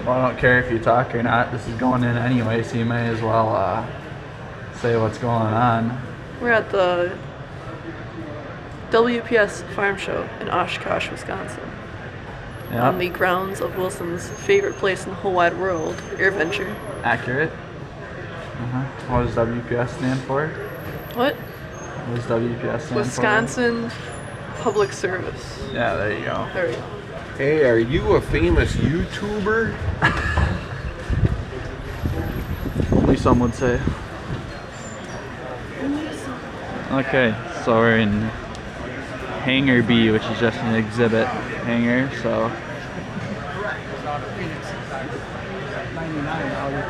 Well, I don't care if you talk or not. This is going in anyway, so you may as well say what's going on. We're at the WPS Farm Show in Oshkosh, Wisconsin. Yep. On the grounds of Wilson's favorite place in the whole wide world, AirVenture. Accurate. What does WPS stand for? What? What does WPS stand Wisconsin Public Service. Yeah, there you go. There we go. Hey, are you a famous YouTuber? Only some would say. Okay, so we're in Hangar B, which is just an exhibit hangar, so.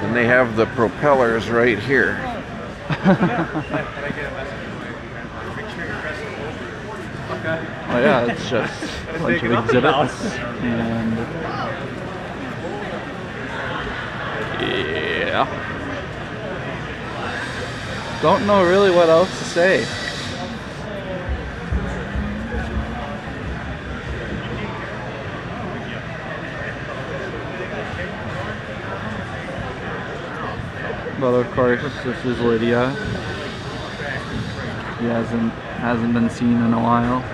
And they have the propellers right here. Oh yeah, it's just a bunch of exhibits, and yeah, don't know really what else to say. But of course, this is Lydia. She hasn't been seen in a while.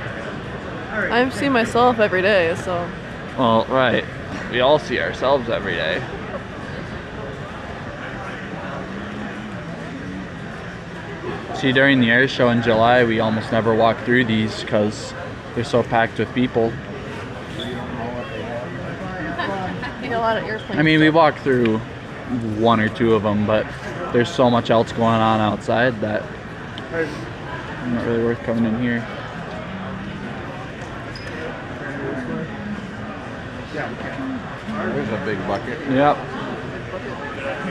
I see myself every day, so. Well, right. We all see ourselves every day. See, during the air show in July, we almost never walk through these because they're so packed with people. A lot of airplanes. I mean, we walk through one or two of them, but there's so much else going on outside that it's not really worth coming in here. There's a big bucket. Yep.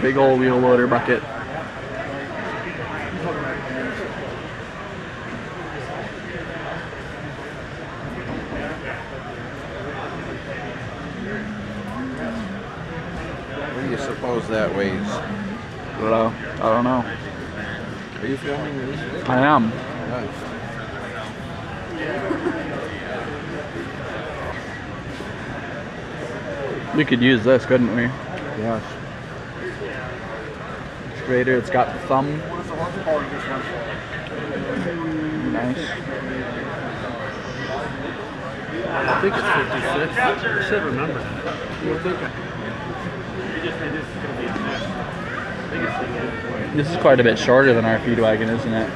Big old wheel loader bucket. What do you suppose that weighs? I don't know. Are you filming this? I am. Nice. We could use this, couldn't we? Yes. Excavator, it's got the thumb. Nice. I think it's 56. I should remember that. You think This is quite a bit shorter than our feed wagon, isn't it?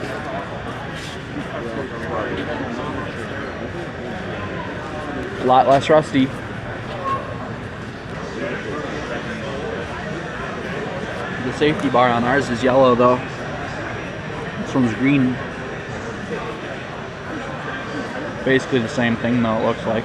A lot less rusty. The safety bar on ours is yellow though. This one's green. Basically the same thing though, it looks like.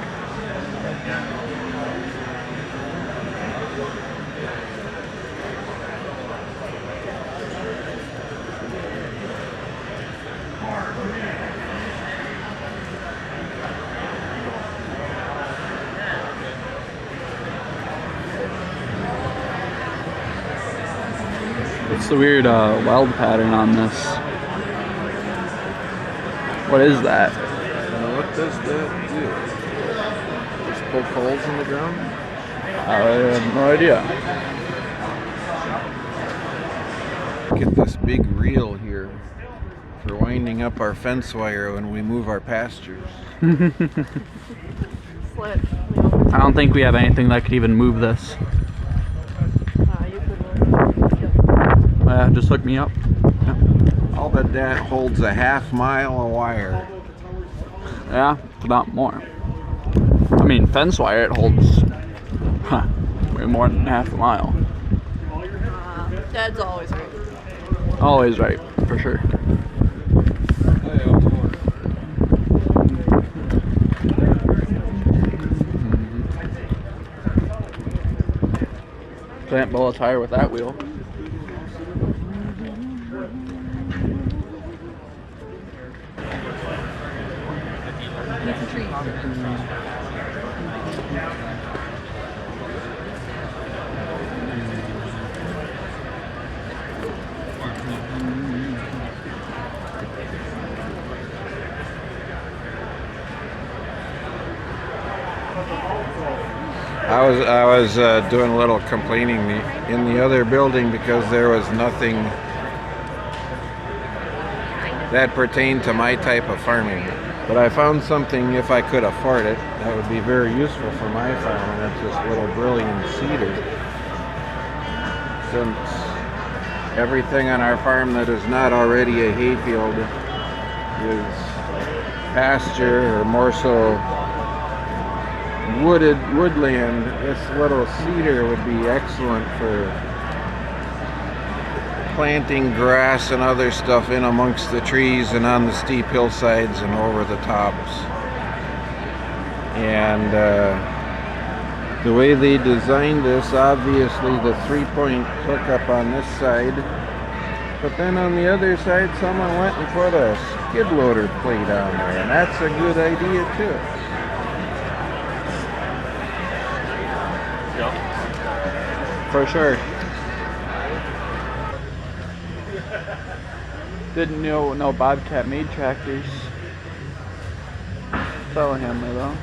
What's the weird weld pattern on this? What is that? What does that do? Just poke holes in the ground? I have no idea. Look at this big reel here for winding up our fence wire when we move our pastures. Sled. I don't think we have anything that could even move this. You could. Just hook me up. Yeah. I'll bet that holds a half mile of wire. Yeah, if not more. I mean, fence wire, it holds way more than half a mile. Dad's always right. Always right, for sure. Can't blow a tire with that wheel. I was doing a little complaining in the other building because there was nothing that pertained to my type of farming. But I found something, if I could afford it, that would be very useful for my farm, and that's this little brilliant cedar. Since everything on our farm that is not already a hayfield is pasture, or more so woodland, this little cedar would be excellent for planting grass and other stuff in amongst the trees and on the steep hillsides and over the tops. And the way they designed this, obviously the 3-point hookup on this side, but then on the other side someone went and put a skid loader plate on there, and that's a good idea too. For sure. Didn't know no Bobcat made tractors. Telehandler though.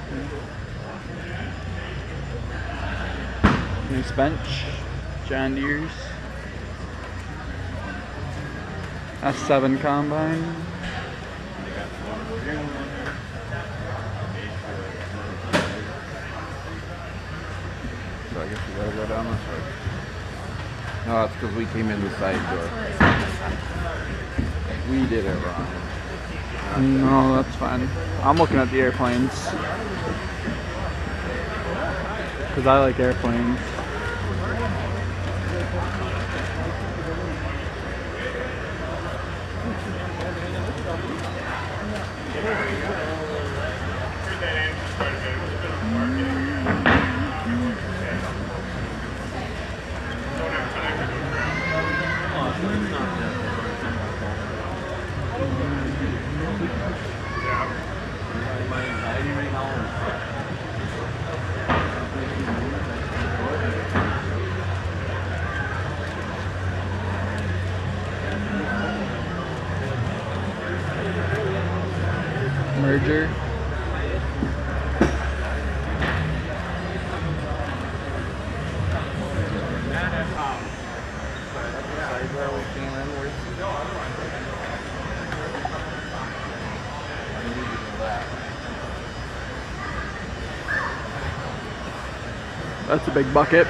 Nice bench. John Deere's. S7 combine. So I guess we gotta go down this way. No, it's because we came in the side door. We did it wrong. No, that's fine. I'm looking at the airplanes. Because I like airplanes. Merger. That's a big bucket.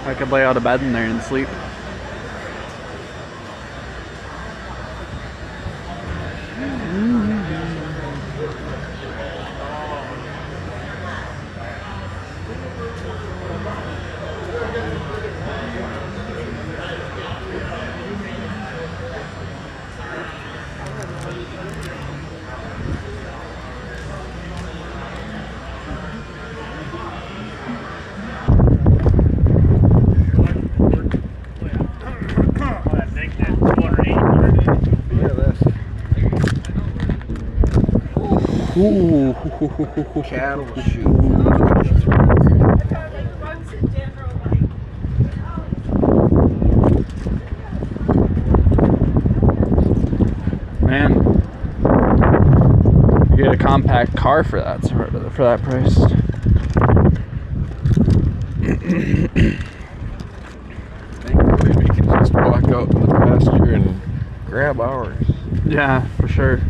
I could lay out a bed in there and sleep. Ooh. Cattle chute. Man, you get a compact car for that price. Thankfully, we can just walk out in the pasture and grab ours. Yeah, for sure.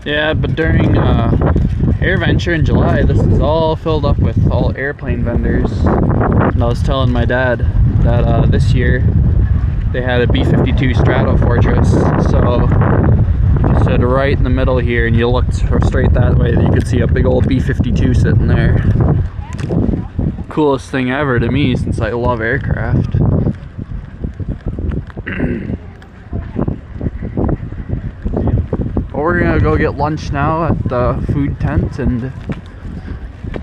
Yeah, but during AirVenture in July, this is all filled up with all airplane vendors. And I was telling my dad that this year they had a B-52 Stratofortress. So if you stood right in the middle here and you looked straight that way, you could see a big old B-52 sitting there. Coolest thing ever to me, since I love aircraft. We're gonna go get lunch now at the food tent, and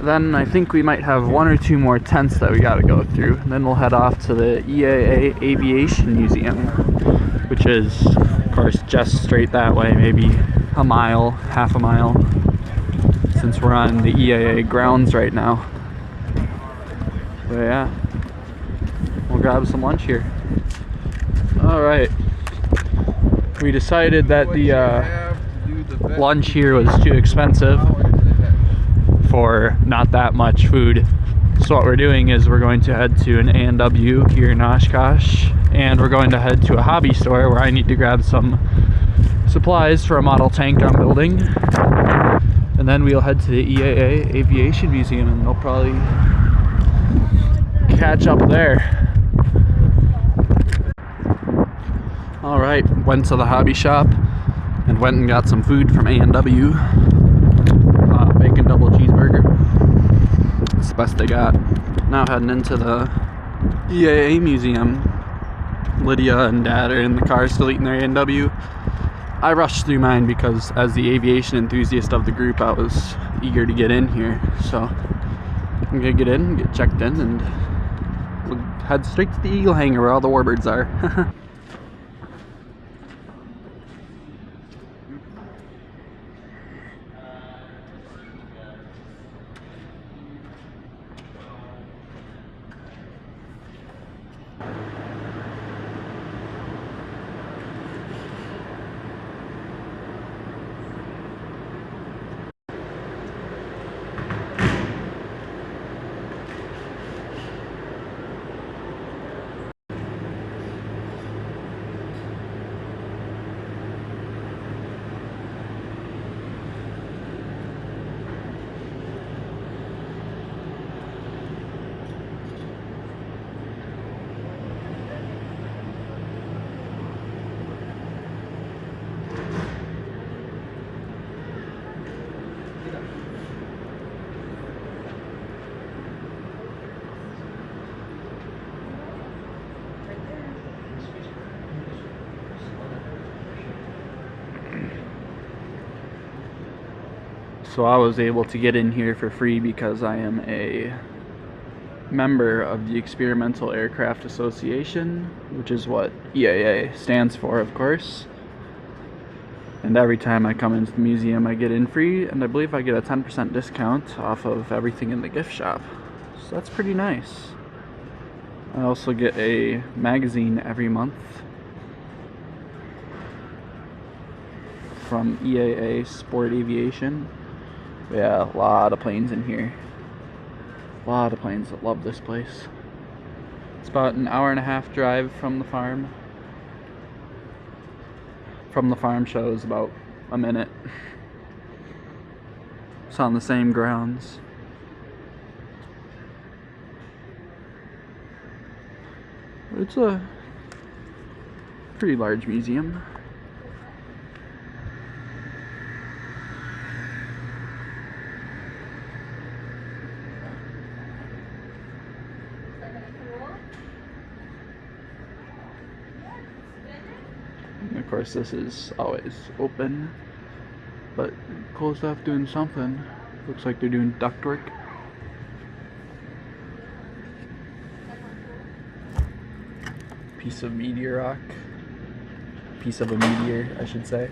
then I think we might have 1 or 2 more tents that we gotta go through. And then we'll head off to the EAA Aviation Museum, which is, of course, just straight that way, maybe a mile, half a mile, since we're on the EAA grounds right now. But yeah, we'll grab some lunch here. Alright, we decided that the lunch here was too expensive, for not that much food. So what we're doing is we're going to head to an A&W here in Oshkosh, and we're going to head to a hobby store where I need to grab some supplies for a model tank I'm building. And then we'll head to the EAA Aviation Museum, and they'll probably catch up there. Alright, went to the hobby shop and went and got some food from A&W. Bacon double cheeseburger. It's the best they got. Now heading into the EAA museum. Lydia and Dad are in the car still eating their A&W. I rushed through mine because as the aviation enthusiast of the group, I was eager to get in here. So I'm gonna get in, get checked in, and we'll head straight to the Eagle Hangar where all the warbirds are. So I was able to get in here for free because I am a member of the Experimental Aircraft Association, which is what EAA stands for, of course. And every time I come into the museum I get in free, and I believe I get a 10% discount off of everything in the gift shop. So that's pretty nice. I also get a magazine every month from EAA Sport Aviation. Yeah, a lot of planes in here. A lot of planes that love this place. It's about an hour and a half drive from the farm. From the farm show is about a minute. It's on the same grounds. It's a pretty large museum. Of course, this is always open, but closed off doing something. Looks like they're doing ductwork. Piece of meteor rock. Piece of a meteor, I should say.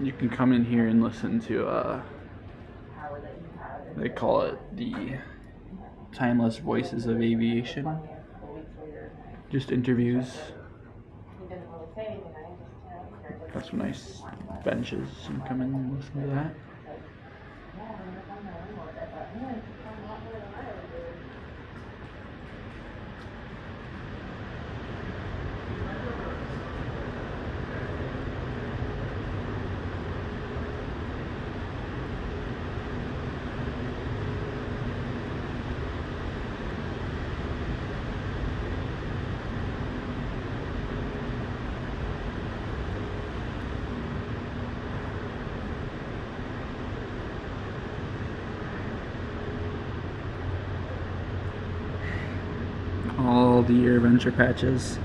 You can come in here and listen to, they call it the Timeless Voices of Aviation. Just interviews. Got some nice benches. You can come in and listen to that. All the adventure patches.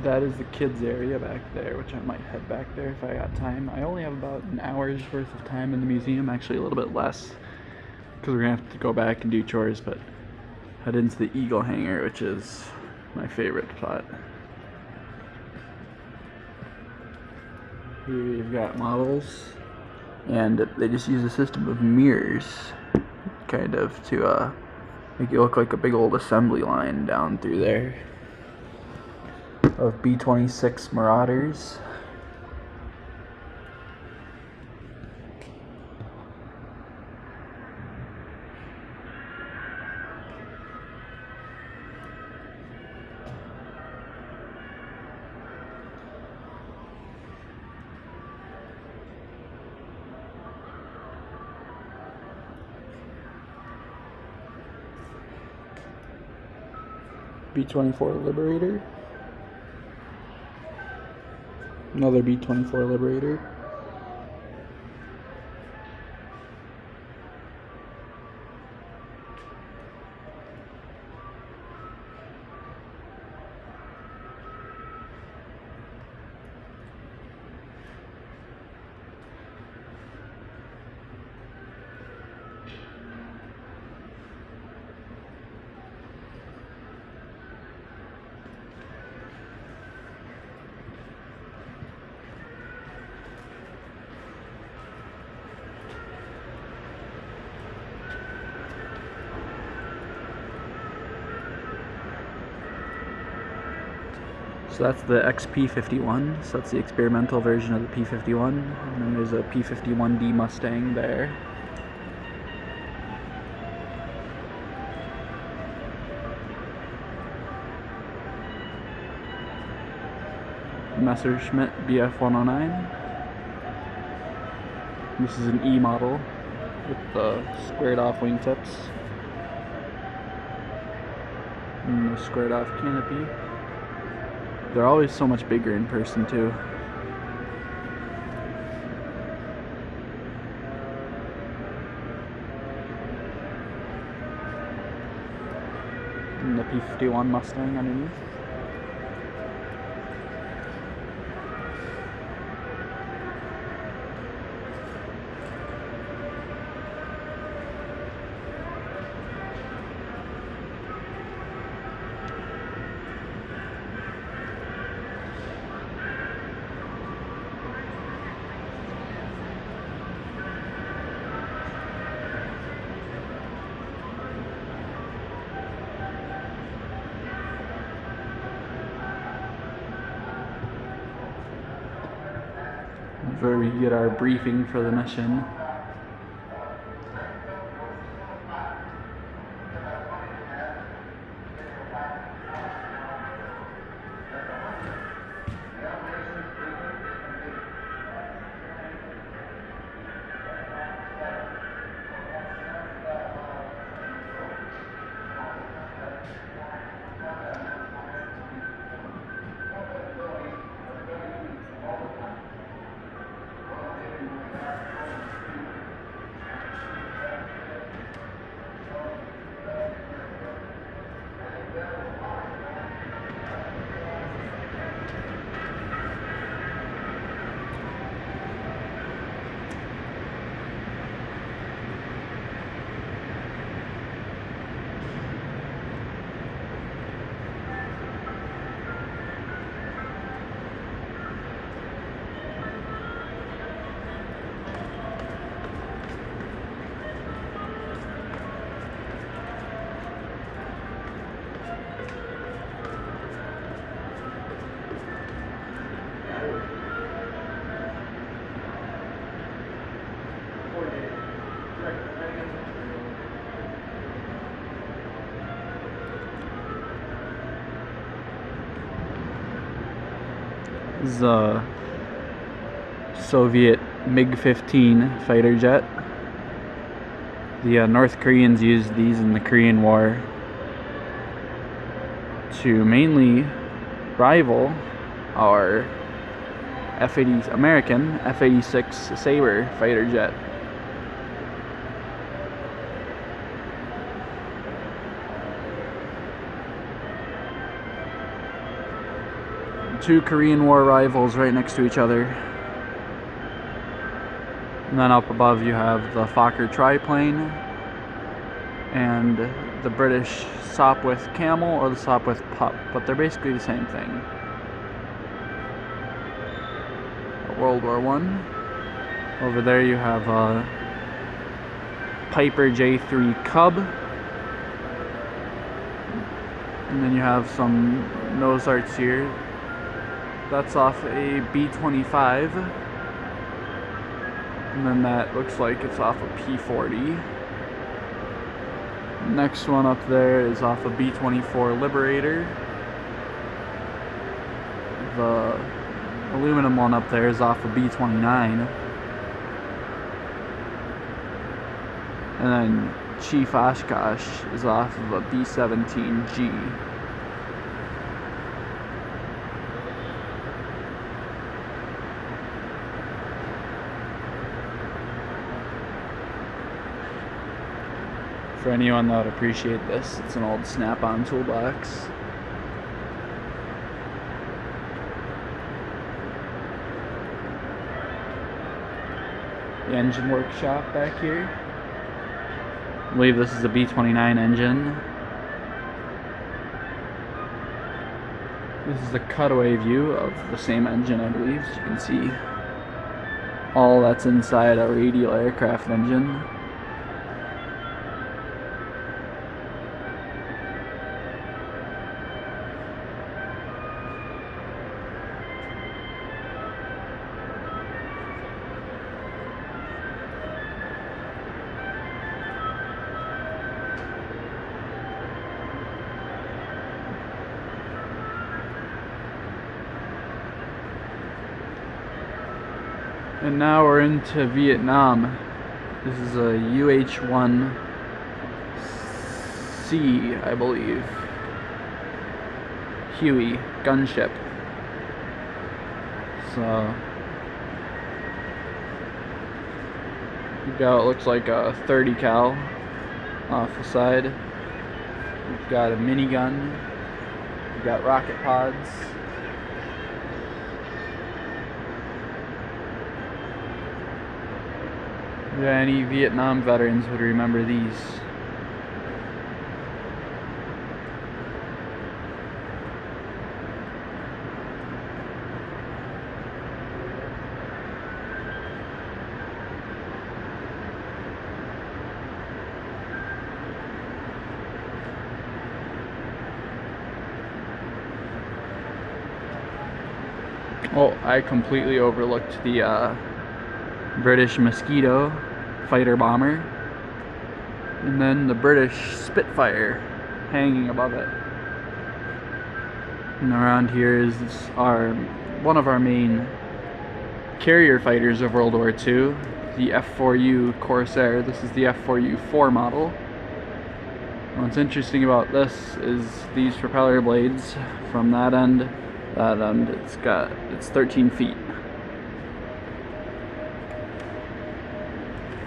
That is the kids area back there, which I might head back there if I got time. I only have about an hour's worth of time in the museum, actually a little bit less, because we're gonna have to go back and do chores, but head into the eagle hangar, which is my favorite spot. Here you've got models, and they just use a system of mirrors, kind of, to make it look like a big old assembly line down through there of B-26 Marauders. B-24 Liberator. Another B-24 Liberator. So that's the XP-51, so that's the experimental version of the P-51, and then there's a P-51D Mustang there. Messerschmitt Bf-109. This is an E model with the squared off wingtips and the squared off canopy. They're always so much bigger in person too. And the P-51 Mustang underneath. Where we get our briefing for the mission. This is a Soviet MiG-15 fighter jet. The North Koreans used these in the Korean War to mainly rival our American F-86 Sabre fighter jet. Two Korean War rivals right next to each other. And then up above you have the Fokker triplane and the British Sopwith Camel or the Sopwith Pup, but they're basically the same thing. World War One. Over there you have a Piper J3 Cub. And then you have some nose arts here. That's off a B-25. And then that looks like it's off a P-40. Next one up there is off a B-24 Liberator. The aluminum one up there is off a B-29. And then Chief Oshkosh is off of a B-17G. For anyone that would appreciate this, it's an old Snap-on toolbox. The engine workshop back here. I believe this is a B-29 engine. This is the cutaway view of the same engine, I believe. As you can see, all that's inside a radial aircraft engine. And now we're into Vietnam. This is a UH-1C, I believe. Huey gunship. So you've got what looks like a 30 cal off the side. We've got a minigun. We've got rocket pods. Yeah, any Vietnam veterans would remember these. Oh, I completely overlooked the British Mosquito fighter bomber, and then the British Spitfire hanging above it. And around here is one of our main carrier fighters of World War II, the F-4U Corsair. This is the F-4U-4 model. What's interesting about this is these propeller blades from that end, it's 13 feet.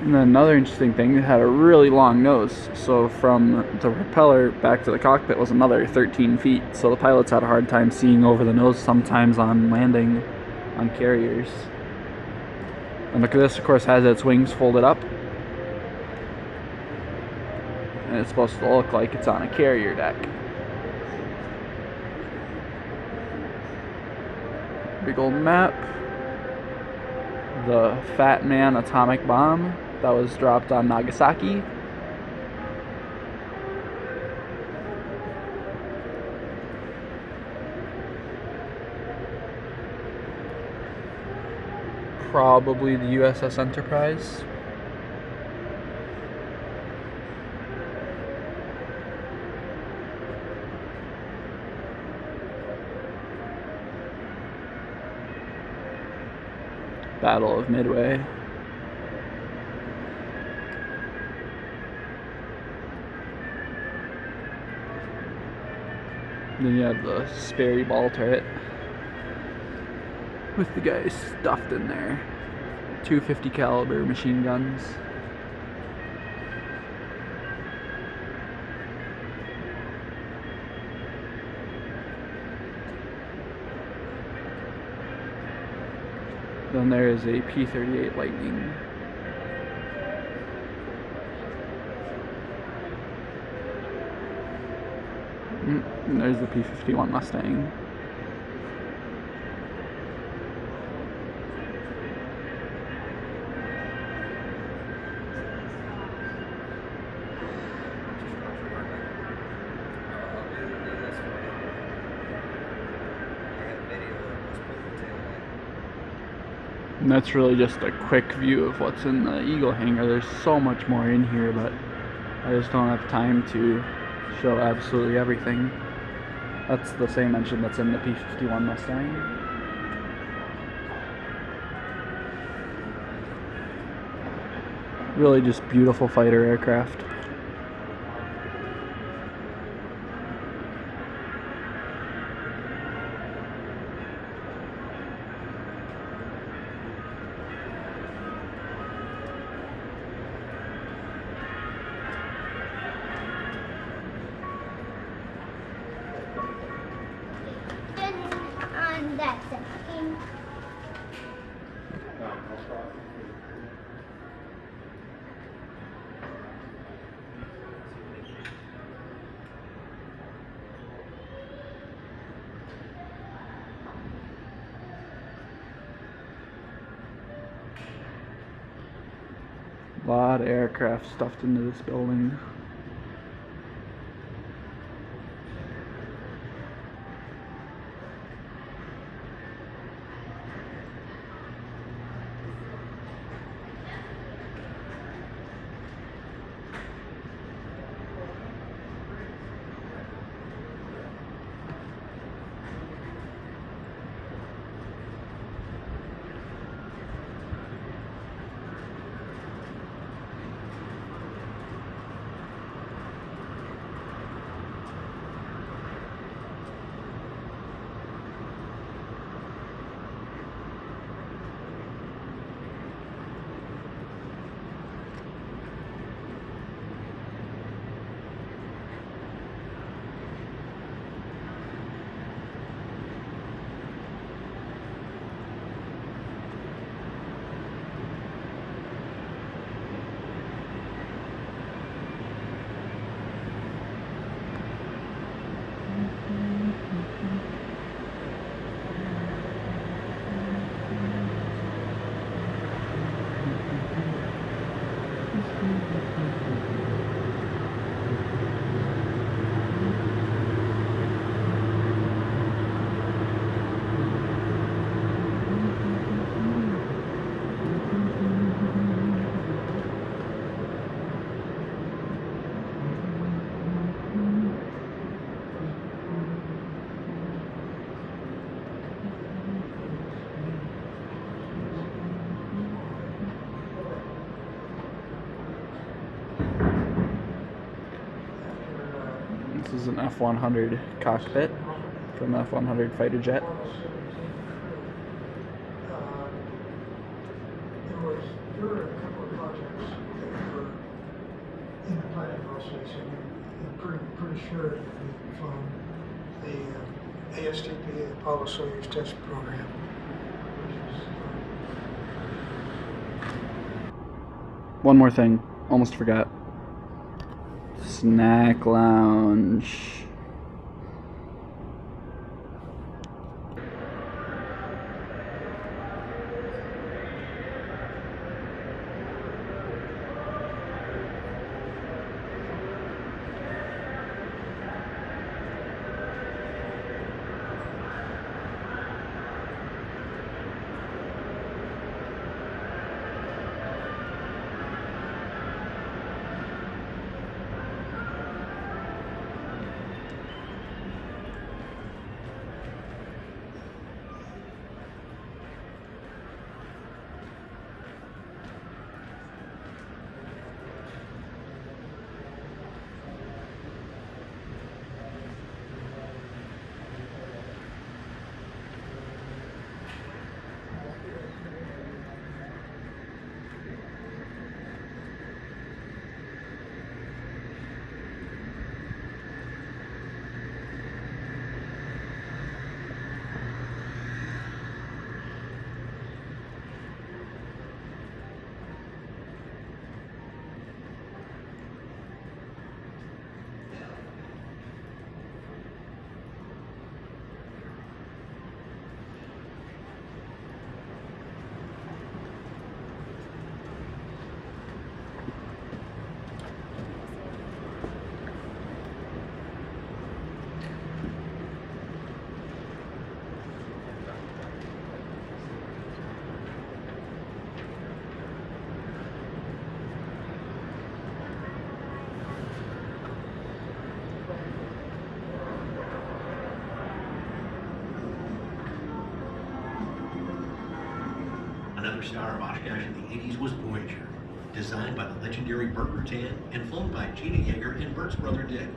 And then another interesting thing, it had a really long nose, so from the propeller back to the cockpit was another 13 feet, so the pilots had a hard time seeing over the nose sometimes on landing on carriers. And look at this, of course, has its wings folded up, and it's supposed to look like it's on a carrier deck. Big old map. The Fat Man atomic bomb that was dropped on Nagasaki. Probably the USS Enterprise. Battle of Midway. Then you have the Sperry ball turret with the guys stuffed in there. 250 caliber machine guns. Then there is a P-38 Lightning. And there's the P-51 Mustang. And that's really just a quick view of what's in the Eagle hangar. There's so much more in here, but I just don't have time to show absolutely everything. That's the same engine that's in the P-51 Mustang. Really just beautiful fighter aircraft. On that second. A lot of aircraft stuffed into this building. This is an F-100 cockpit from the F-100 fighter jet. There were a couple of projects that were in the planning process, and I'm pretty sure from the ASTP, Apollo Soyuz Test Program, which is One more thing, almost forgot. Snack lounge. Another star of Oshkosh in the 80s was Voyager, designed by the legendary Burt Rutan and flown by Gina Yeager and Burt's brother Dick.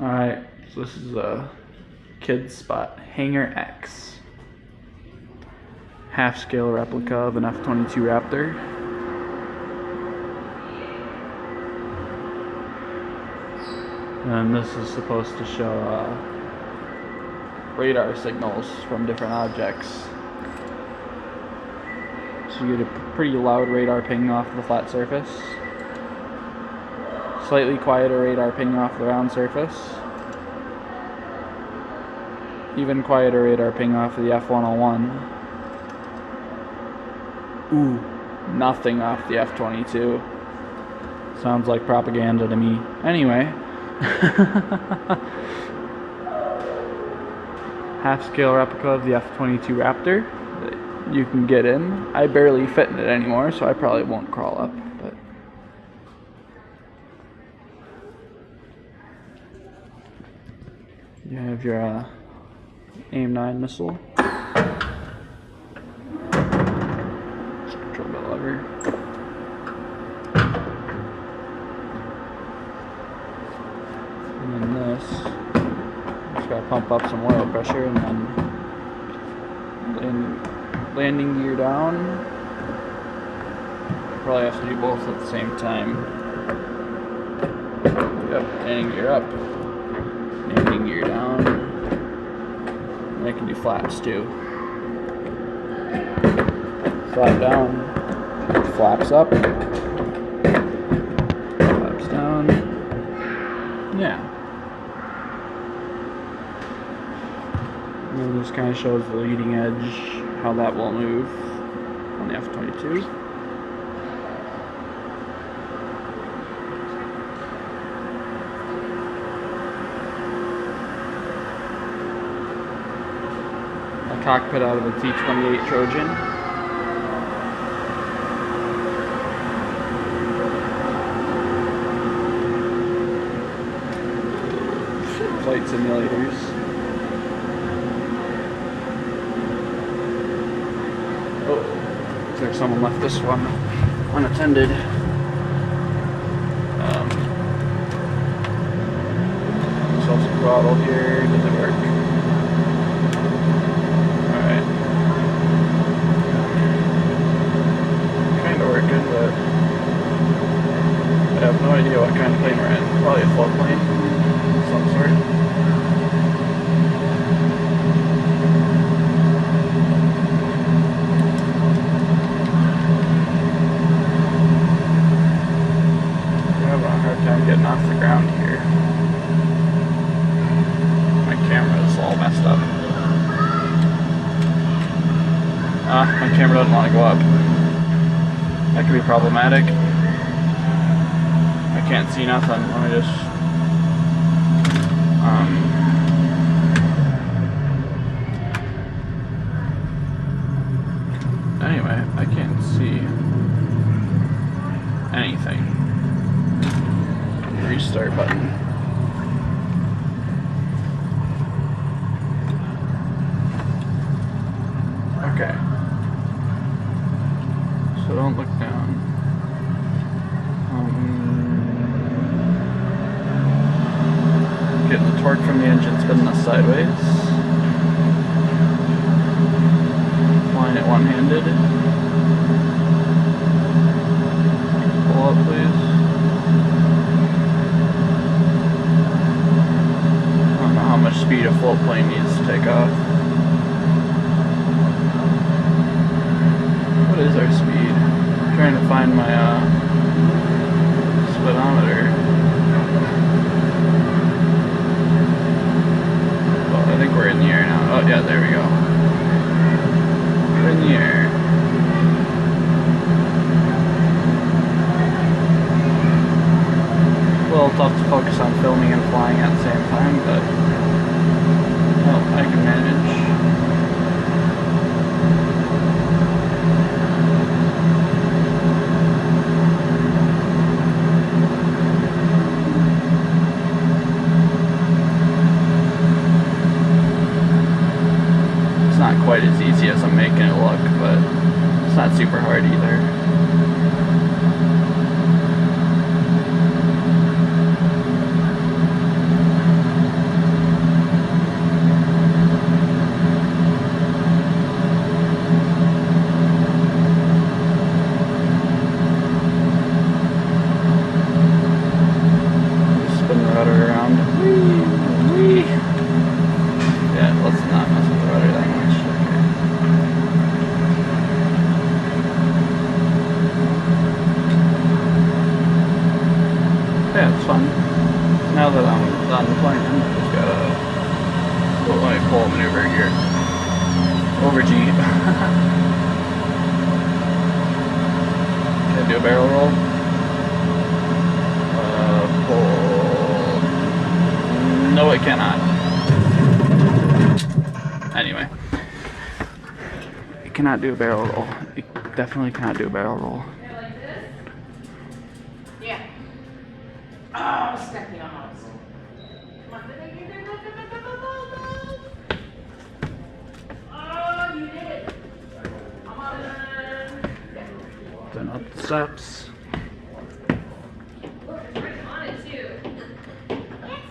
Alright, so this is a kid's spot. Hangar X. Half-scale replica of an F-22 Raptor. And this is supposed to show radar signals from different objects. So you get a pretty loud radar ping off the flat surface. Slightly quieter radar ping off the round surface. Even quieter radar ping off the F-101. Ooh, nothing off the F-22. Sounds like propaganda to me. Anyway. Half-scale replica of the F-22 Raptor that you can get in. I barely fit in it anymore, so I probably won't crawl up. But you have your AIM-9 missile. Control the lever. And then this, just gotta pump up some oil pressure and then landing gear down. Probably have to do both at the same time. Yep, landing gear up, landing gear down. And I can do flaps too. Flap down, flaps up, flaps down. Yeah. And then this kind of shows the leading edge, how that will move on the F-22. A cockpit out of a T-28 Trojan. Flight simulators. Oh, looks like someone left this one unattended. Self throttle here, does it work? Alright. Kinda working, but I have no idea what kind of plane we're in. Probably a float plane of some sort. I'm getting off the ground here. My camera is all messed up. My camera doesn't want to go up. That could be problematic. I can't see nothing. Let me just... Anyway, I can't see anything. Restart button. Okay. So don't look down. Getting the torque from the engine spinning us sideways. Flying it one-handed. Pull up, please. How much speed a float plane needs to take off. find my speedometer. Well, I think we're in the air now. Oh yeah, there we go. We're in the air. A little tough to focus on filming and flying at the same time, but well, I can manage. It's not quite as easy as I'm making it look, but it's not super hard either. Yeah, it's fun. Now that I'm done playing, I just gotta put my pull maneuver here. Over G. Can I do a barrel roll? Pull. No, I cannot. Anyway. It cannot do a barrel roll. It definitely cannot do a barrel roll. Oh, stuck me almost. Come on. Oh, you did it. Come on. Then up the steps. Look, it's right on it too.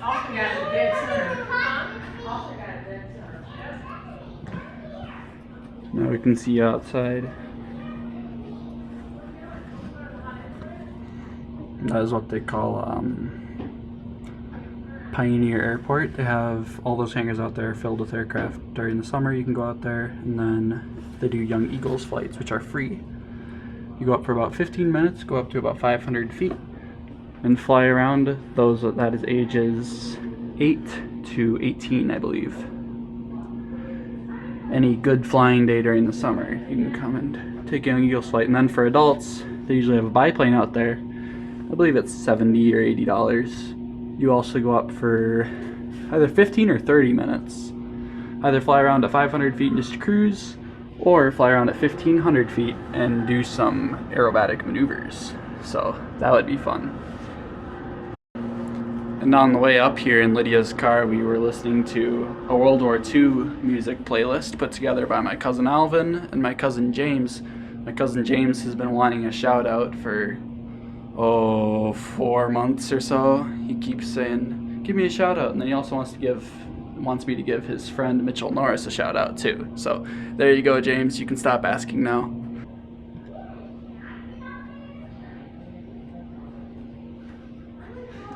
Also got a dead center. Also got a dead center. Now we can see outside. That is what they call Pioneer Airport. They have all those hangars out there filled with aircraft. During the summer you can go out there, and then they do Young Eagles flights, which are free. You go up for about 15 minutes, go up to about 500 feet, and fly around those, that is ages 8 to 18, I believe. Any good flying day during the summer, you can come and take a Young Eagles flight. And then for adults, they usually have a biplane out there. I believe it's $70 or $80. You also go up for either 15 or 30 minutes. Either fly around at 500 feet and just cruise, or fly around at 1500 feet and do some aerobatic maneuvers. So that would be fun. And on the way up here in Lydia's car, we were listening to a World War II music playlist put together by my cousin Alvin and my cousin James. My cousin James has been wanting a shout out for 4 months or so. He keeps saying, give me a shout out, and then he also wants me to give his friend Mitchell Norris a shout out too. So there you go, James, you can stop asking now.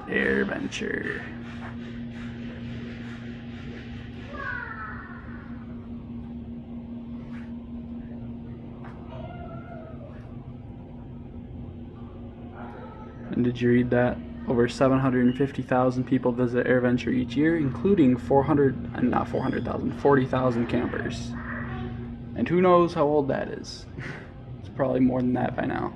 AirVenture. And did you read that? Over 750,000 people visit AirVenture each year, including 40,000 campers. And who knows how old that is? It's probably more than that by now.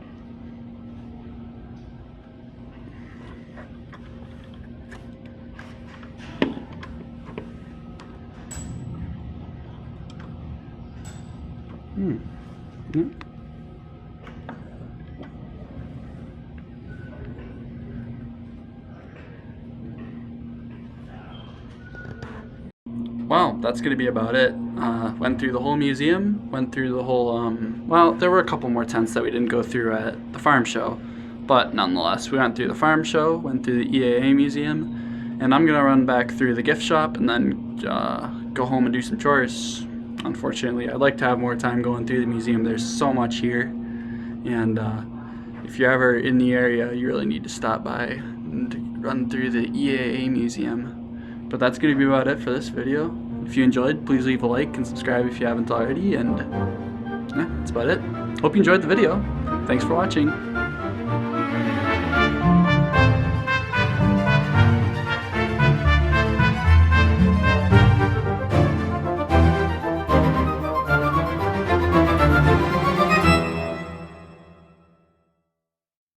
Well, that's going to be about it. Went through the whole museum, went through the whole, well, there were a couple more tents that we didn't go through at the farm show, but nonetheless, we went through the farm show, went through the EAA museum, and I'm going to run back through the gift shop and then go home and do some chores. Unfortunately, I'd like to have more time going through the museum. There's so much here, and if you're ever in the area, you really need to stop by and run through the EAA museum. But that's going to be about it for this video. If you enjoyed, please leave a like and subscribe if you haven't already, and Yeah, that's about it. Hope you enjoyed the video. Thanks for watching.